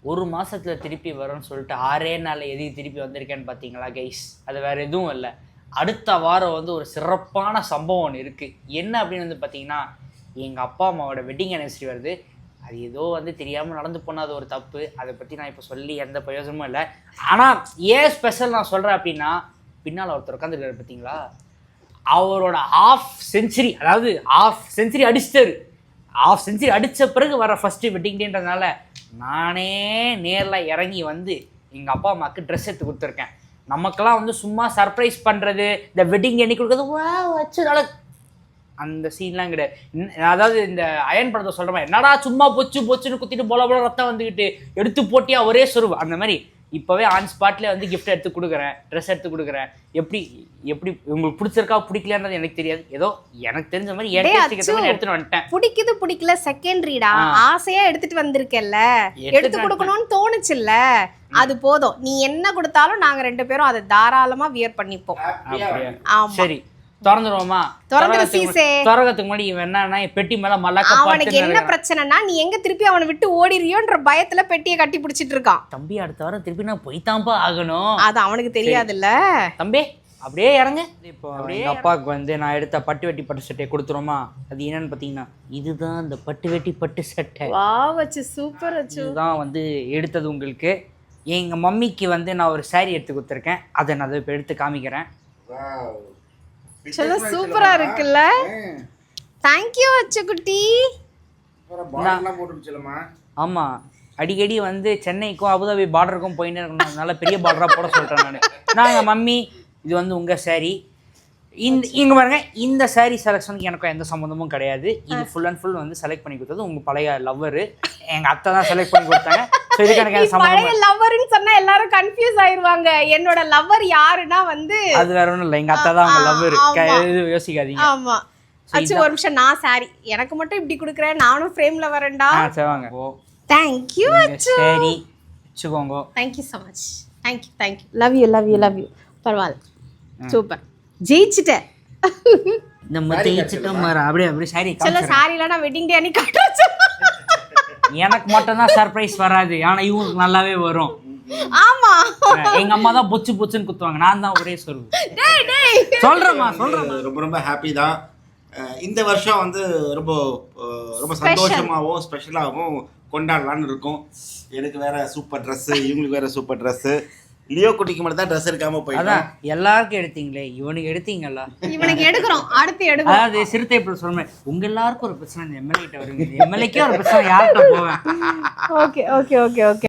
1 மாசத்துல திருப்பி வரும்னு சொல்லிட்டு 6 நாளில் எதுக்கு திருப்பி வந்திருக்கேன்னு பார்த்தீங்களா கைஸ்? அது வேற எதுவும் இல்லை, அடுத்த வாரம் வந்து ஒரு சிறப்பான சம்பவம் ஒன்று இருக்குது. என்ன அப்படின்னு வந்து பார்த்தீங்கன்னா, எங்கள் அப்பா அம்மாவோட வெட்டிங் ஆனிவர்சரி வருது. அது ஏதோ வந்து தெரியாமல் நடந்து போனால் அது ஒரு தப்பு. அதை பற்றி நான் இப்போ சொல்லி எந்த பிரயோஜனமும் இல்லை. ஆனால் ஏன் ஸ்பெஷல் நான் சொல்கிறேன் அப்படின்னா, பின்னால் ஒருத்தர் உட்காந்துருக்காரு பார்த்தீங்களா, அவரோட ஹாஃப் செஞ்சுரி, அதாவது ஹாஃப் செஞ்சுரி அடிச்சிட்டாரு. ஹாஃப் செஞ்சுரி அடித்த பிறகு வர ஃபஸ்ட்டு வெட்டிங் டேன்றதுனால நானே நேரில் இறங்கி வந்து எங்கள் அப்பா அம்மாவுக்கு ட்ரெஸ் எடுத்து கொடுத்துருக்கேன். நமக்கெல்லாம் வந்து சும்மா சர்ப்ரைஸ் பண்ணுறது, இந்த வெட்டிங் அன்னைக்கு கொடுக்குறது வா வச்சுனால அந்த சீன்லாம் கிடையாது. அதாவது இந்த அயன் படத்தை சொல்கிற மாதிரி, என்னடா சும்மா பொச்சுன்னு குத்திட்டு போல போல ரத்தம் வந்துக்கிட்டு எடுத்து போட்டியா ஒரே சொருவு, அந்த மாதிரி இப்போவே ஆன் ஸ்பாட்லேயே வந்து கிஃப்ட் எடுத்து கொடுக்குறேன், ட்ரெஸ் எடுத்து கொடுக்குறேன். எப்படி உங்களுக்கு பிடிச்சிருக்கா பிடிக்கலன்றது எனக்கு தெரியாது, ஏதோ எனக்கு தெரிஞ்ச மாதிரி எடுத்துட்டு வந்துட்டேன். பிடிக்குது பிடிக்கல செகண்டரிடா, ஆசையா எடுத்துட்டு வந்திருக்கேல்ல, எடுத்து கொடுக்கணும்னு தோணுச்சுல்ல, அது போதும். நீ என்ன கொடுத்தாலும் நாங்க 2 பேரும் அதை தாராளமா வியர் பண்ணிப்போம். சரி, திறந்துருவோமா? திறக்கிறதுக்கு முன்னாடி இவன் என்னன்னா பெட்டி மேல மல்லாக்க. அவனுக்கு என்ன பிரச்சனைனா, நீ எங்க திருப்பி அவனை விட்டு ஓடிறியோன்ற பயத்துல பெட்டியை கட்டி பிடிச்சிட்டு இருக்கான். தம்பி அடுத்த வாரம் திருப்பி நான் போய்த்தான்ப்பா ஆகணும், அது அவனுக்கு தெரியாதுல்ல. தம்பி அப்படியே இறங்க. இப்போ எங்க அப்பாவுக்கு வந்து நான் எடுத்த பட்டு வெட்டி பட்டு சட்டையை கொடுத்துருவோமா? அது என்னன்னு பாத்தீங்கன்னா, இதுதான் இந்த பட்டு வெட்டி பட்டு சட்டை. வச்சு சூப்பர் வச்சு இதுதான் வந்து எடுத்தது உங்களுக்கு. எங்க மம்மிக்கு வந்து நான் ஒரு சாரி எடுத்து கொடுத்துருக்கேன், அதை நான் இப்போ எடுத்து காமிக்கிறேன். சொல்ல சூப்பரா இருக்குல்ல. தேங்க் யூ அச்சு குட்டி. ஆமா, அடிக்கடி வந்து சென்னைக்கும் அபுதாபி பார்டருக்கும் போயிட்டே இருக்கணும், அதனால பெரிய பார்டரா போட சொல்றேன் நான். எங்க மம்மி இது வந்து உங்க சாரி. இங்க பாருங்க, இந்த சாரி செலெக்ஷனுக்கு எனக்கும் எந்த சம்மந்தமும் கிடையாது. இது ஃபுல் அண்ட் ஃபுல் வந்து செலக்ட் பண்ணி கொடுத்தது உங்க பழைய லவ்வர், எங்க அத்தை தான் செலக்ட் பண்ணி கொடுத்தாங்க. சோ இதுக்கு எனக்கு சம்மந்தம். பழைய லவ்வர்னு சொன்னா எல்லாரும் கன்ஃபியூஸ் ஆயிருவாங்க. என்னோட லவ்வர் யாருன்னா வந்து அது வேற ஒண்ணும் இல்ல, எங்க அத்தை தான் உங்க லவ்வர், யோசிக்காதீங்க. ஆமா அச்சு, ஒரு நிமிஷம். நான் சாரி எனக்கு மட்டும் இப்படி கொடுக்குறேன், நானும் ஃப்ரேம்ல வரேன்டா. சரிவாங்க. தேங்க் யூ அச்சு. சரி வெச்சுக்கோங்க. Thank you so much. Thank you. Love you. பரவாயில்ல, சூப்பர். ஜெயிச்சிட்ட. நம்ம ஜெயிச்சிட்டோம் மாற. அப்படியே சாரி சொல்ல. சாரில நான் வெட்டிங் டே அன்னைக்கு காட்டுச்சு. எனக்கு மட்டும் தான் சர்ப்ரைஸ் வராது, ஆனா இவங்களுக்கு நல்லாவே வரும். ஆமா, எங்க அம்மா தான் பொச்சுன்னு குத்துவாங்க, நான் தான் ஒரே சொல்றேன். சொல்றேம்மா. ரொம்ப ஹாப்பி தான். இந்த வருஷம் வந்து ரொம்ப சந்தோஷமாகவும் ஸ்பெஷலாகவும் கொண்டாடலான்னு இருக்கும். எனக்கு வேற சூப்பர் ட்ரெஸ், இவங்களுக்கு வேற சூப்பர் ட்ரெஸ். லியோ குட்டிக்கு மட்டும் தான் ட்ரெஸ் எடுக்காம போயிட்டோம். எல்லாருக்கும் எடுத்தீங்களே, இவனுக்கு எடுத்தீங்களா? இவனுக்கு எடுக்கிறோம், அடுத்து எடுக்கிறோம். அதாவது சிறுத்தை இப்படி சொல்றேன், உங்க எல்லாருக்கும் ஒரு பிரச்சனை, எம்எல்ஏ கிட்ட வருங்க, எம்எல்ஏக்கே ஒரு பிரச்சனை, யார்கிட்ட போவேன்? ஓகே.